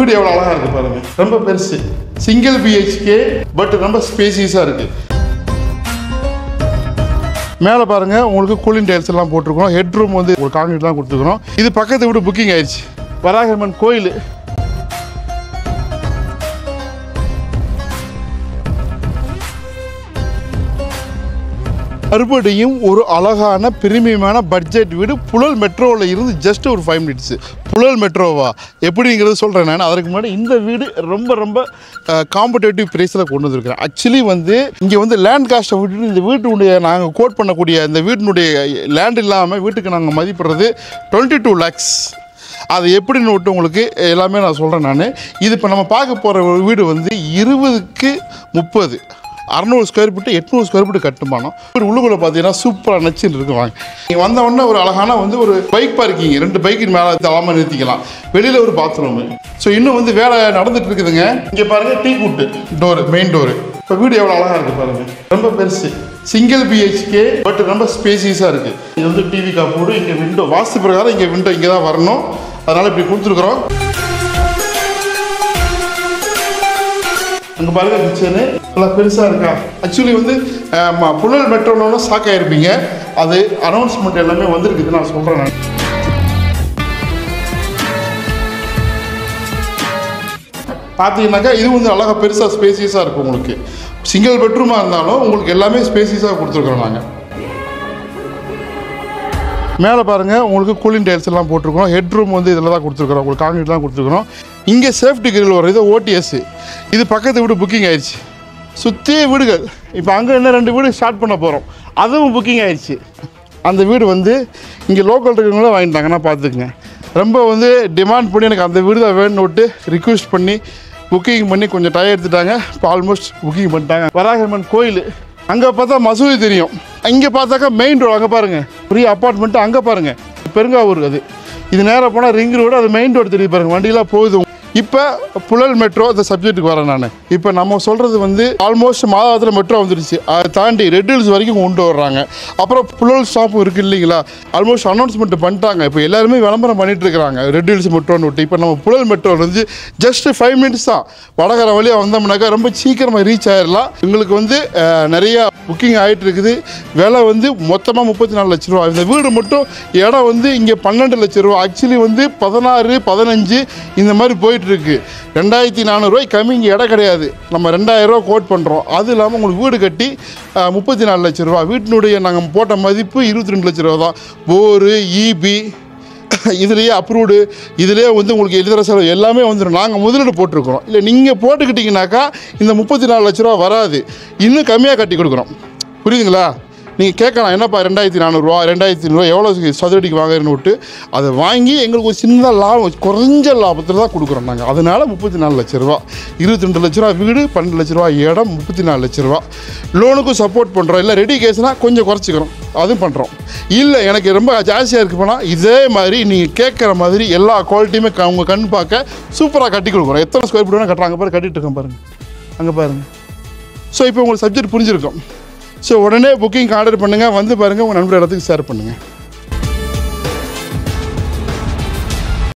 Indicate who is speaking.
Speaker 1: வீடு எவ்வளோ அழகாக இருக்குது பாருங்கள். ரொம்ப பெருசு, சிங்கிள் பிஹெச்கே, பட் ரொம்ப ஸ்பேசியஸாக இருக்குது. மேலே பாருங்கள், உங்களுக்கு கூலிங் டைல்ஸ் எல்லாம் போட்டிருக்கோம். ஹெட் ரூம் வந்து ஒரு கான்கிரீட்லாம் கொடுத்துருக்கோம். இது பக்கத்து வீடு புக்கிங் ஆயிடுச்சு. வராகம்மன் கோயில், மறுபடியும் ஒரு அழகான பிரீமியமான பட்ஜெட் வீடு. புழல் மெட்ரோவில் இருந்து ஜஸ்ட் ஒரு 5 மினிட்ஸு. புழல் மெட்ரோவா எப்படிங்கிறது சொல்கிறேன் நான். அதற்கு முன்னாடி இந்த வீடு ரொம்ப ரொம்ப காம்படேட்டிவ் ப்ரைஸில் கொண்டு வந்துருக்கிறேன். ஆக்சுவலி வந்து இங்கே வந்து லேண்ட் காஸ்ட்டை விட்டுட்டு இந்த வீட்டுடைய நாங்கள் கோட் பண்ணக்கூடிய இந்த வீட்டினுடைய லேண்ட் இல்லாமல் வீட்டுக்கு நாங்கள் மதிப்பிடுறது 22 lakhs. அது எப்படின்னு விட்டு உங்களுக்கு எல்லாமே நான் சொல்கிறேன் நான். இது இப்போ நம்ம பார்க்க போகிற வீடு வந்து 20க்கு 30, 600 ஸ்கொயர் ஃபீட்டு, 800 ஸ்கொயர் ஃபீட்டு கட்டுமானம். ஒரு உள்ளுக்குள்ளே பார்த்தீங்கன்னா சூப்பராக நச்சுன்னு இருக்கு. வாங்க, நீங்கள் வந்த உடனே ஒரு அழகான வந்து ஒரு பைக் பார்க்கிங், 2 பைக்கு மேலே தளமாக நிறுத்திக்கலாம். வெளியில் ஒரு பாத்ரூமு. ஸோ இன்னும் வந்து வேலை நடந்துட்டு இருக்குதுங்க. இங்கே பாருங்கள், டீ கூட்டு டோரு, மெயின் டோரு. இப்போ வீடு எவ்வளோ அழகாக இருக்குது பாருங்கள். ரொம்ப பெருசு, சிங்கிள் பிஹெச்கே, பட் ரொம்ப ஸ்பேசியஸாக இருக்குது. இது வந்து டிவி காப்போடு. இங்கே விண்டோ, வாஸ்து பிரகாரம் இங்கே விண்டோ இங்கே தான் வரணும். அதனால் இப்படி கொடுத்துருக்குறோம். அங்கே பாருங்கள், கிச்சனு நல்லா பெருசாக இருக்கா. ஆக்சுவலி வந்து புழல் மெட்ரோன்னு ஷாக் ஆகிருப்பீங்க. அது அனௌன்ஸ்மெண்ட் எல்லாமே வந்துருக்குது, நான் சொல்கிறேன் நான். பார்த்தீங்கன்னாக்கா இது வந்து அழகாக பெருசாக ஸ்பேசியஸாக இருக்கும். உங்களுக்கு சிங்கிள் பெட்ரூமாக இருந்தாலும் உங்களுக்கு எல்லாமே ஸ்பேசியஸாக கொடுத்துருக்குறோம் நாங்கள். மேலே பாருங்கள், உங்களுக்கு கூலிங் டைல்ஸ் எல்லாம் போட்டிருக்கோம். ஹெட் ரூம் வந்து இதில் தான் கொடுத்துருக்குறோம். உங்களுக்கு கான்கிரீட்லாம் கொடுத்துருக்குறோம். இங்கே சேஃப்டி கிரில் வரும். இது ஓடிஎஸ். இது பக்கத்து வீடு புக்கிங் ஆயிடுச்சு. சுற்றி வீடுகள். இப்போ அங்கே இன்னும் 2 வீடு ஸ்டார்ட் பண்ண போகிறோம். அதுவும் புக்கிங் ஆயிடுச்சு. அந்த வீடு வந்து இங்கே லோக்கல் இருக்கிறவங்களே வாங்கிட்டாங்கன்னா பார்த்துக்குங்க. ரொம்ப வந்து டிமாண்ட் பண்ணி எனக்கு அந்த வீடு தான் வேணும்னு விட்டு ரிக்வெஸ்ட் பண்ணி புக்கிங் பண்ணி கொஞ்சம் டைம் எடுத்துட்டாங்க. இப்போ ஆல்மோஸ்ட் புக்கிங் பண்ணிட்டாங்க. வராகம்மன் கோயில். அங்கே பார்த்தா மசூதி தெரியும். இங்கே பார்த்தாக்கா மெயின் ரோடு. அங்கே பாருங்கள், பெரிய அப்பார்ட்மெண்ட்டு. அங்கே பாருங்கள், பெருங்காவூர். இது நேராக போனால் ரிங் ரோடு. அது மெயின் ரோடு தெரியுது பாருங்கள், வண்டியெலாம் போகுது. இப்போ புழல் மெட்ரோ அந்த சப்ஜெக்ட்டுக்கு வரேன் நான். இப்போ நம்ம சொல்கிறது வந்து ஆல்மோஸ்ட் மாதத்தில் மெட்ரோ வந்துடுச்சு. அதை தாண்டி ரெட் ஹில்ஸ் வரைக்கும் கொண்டு வர்றாங்க. அப்புறம் புழல் ஸ்டாப்பும் இருக்குது இல்லைங்களா. ஆல்மோஸ்ட் அனௌன்ஸ்மெண்ட் பண்ணிட்டாங்க. இப்போ எல்லாருமே விளம்பரம் பண்ணிட்டு இருக்கிறாங்க ரெட் ஹில்ஸ் மெட்ரோன்னு விட்டு. இப்போ நம்ம புழல் மெட்ரோ வந்து ஜஸ்ட் 5 மினிட்ஸ் தான். வடகர வழியாக வந்தோம்னாக்கா ரொம்ப சீக்கிரமாக ரீச் ஆகிடலாம். எங்களுக்கு வந்து நிறையா புக்கிங் ஆகிட்டு இருக்குது. விலை வந்து மொத்தமாக 34 லட்ச ரூபா. இந்த வீடு மட்டும் இடம் வந்து இங்கே 12 லட்ச ரூபா. ஆக்சுவலி வந்து 16, 15 இந்த மாதிரி போயிட்டு இருக்கு. 2400 ரூபாய் கம்மி இங்கே இடம் கிடையாது. நம்ம 2000 ரூபா கோட் பண்ணுறோம். அது இல்லாமல் உங்களுக்கு வீடு கட்டி 34 லட்ச ரூபா. வீட்டினுடைய நாங்கள் போட்ட மதிப்பு 22 லட்ச ரூபா தான். போரு, இபி இதுலேயே அப்ரூவ்டு, இதுலேயே வந்து உங்களுக்கு எழுதுகிற செலவு எல்லாமே வந்துடும். நாங்கள் முதலீடு போட்டிருக்கிறோம். இல்லை நீங்கள் போட்டுக்கிட்டிங்கனாக்கா இந்த 34 லட்ச ரூபா வராது. இன்னும் கம்மியாக கட்டி கொடுக்குறோம். புரியுதுங்களா? நீங்கள் கேட்கலாம், என்னப்பா 2400 ரூபா 2500 எவ்வளோ சதுரடிக்கு வாங்குறேன்னு விட்டு அதை வாங்கி எங்களுக்கு ஒரு சின்ன லாபம், குறைஞ்ச லாபத்தில் தான் கொடுக்குறோம் நாங்கள். அதனால் 34 லட்ச ரூபா. 22 லட்ச ரூபா வீடு, 12 லட்ச ரூபா இடம், 34 லட்ச ரூபா. லோனுக்கும் சப்போர்ட் பண்ணுறோம். இல்லை ரெடி கேஸ்னால் கொஞ்சம் குறைச்சிக்கிறோம், அதுவும் பண்ணுறோம். இல்லை எனக்கு ரொம்ப ஜாஸ்தியாக இருக்குது போனால் இதே மாதிரி நீங்கள் கேட்குற மாதிரி எல்லா குவாலிட்டியுமே உங்கள் கண் பார்க்க சூப்பராக கட்டி கொடுக்குறோம். எத்தனை ஸ்கொயர் ஃபீட் வேணால் கட்டுறாங்க பாரு, கட்டிகிட்டு இருக்கோம் பாருங்கள். அங்கே பாருங்கள். ஸோ இப்போ உங்களுக்கு சப்ஜெக்ட் புரிஞ்சிருக்கும். ஸோ உடனே புக்கிங் ஆர்டர் பண்ணுங்கள். வந்து பாருங்கள், உங்கள் நண்பர் இடத்துக்கு ஷேர் பண்ணுங்கள்.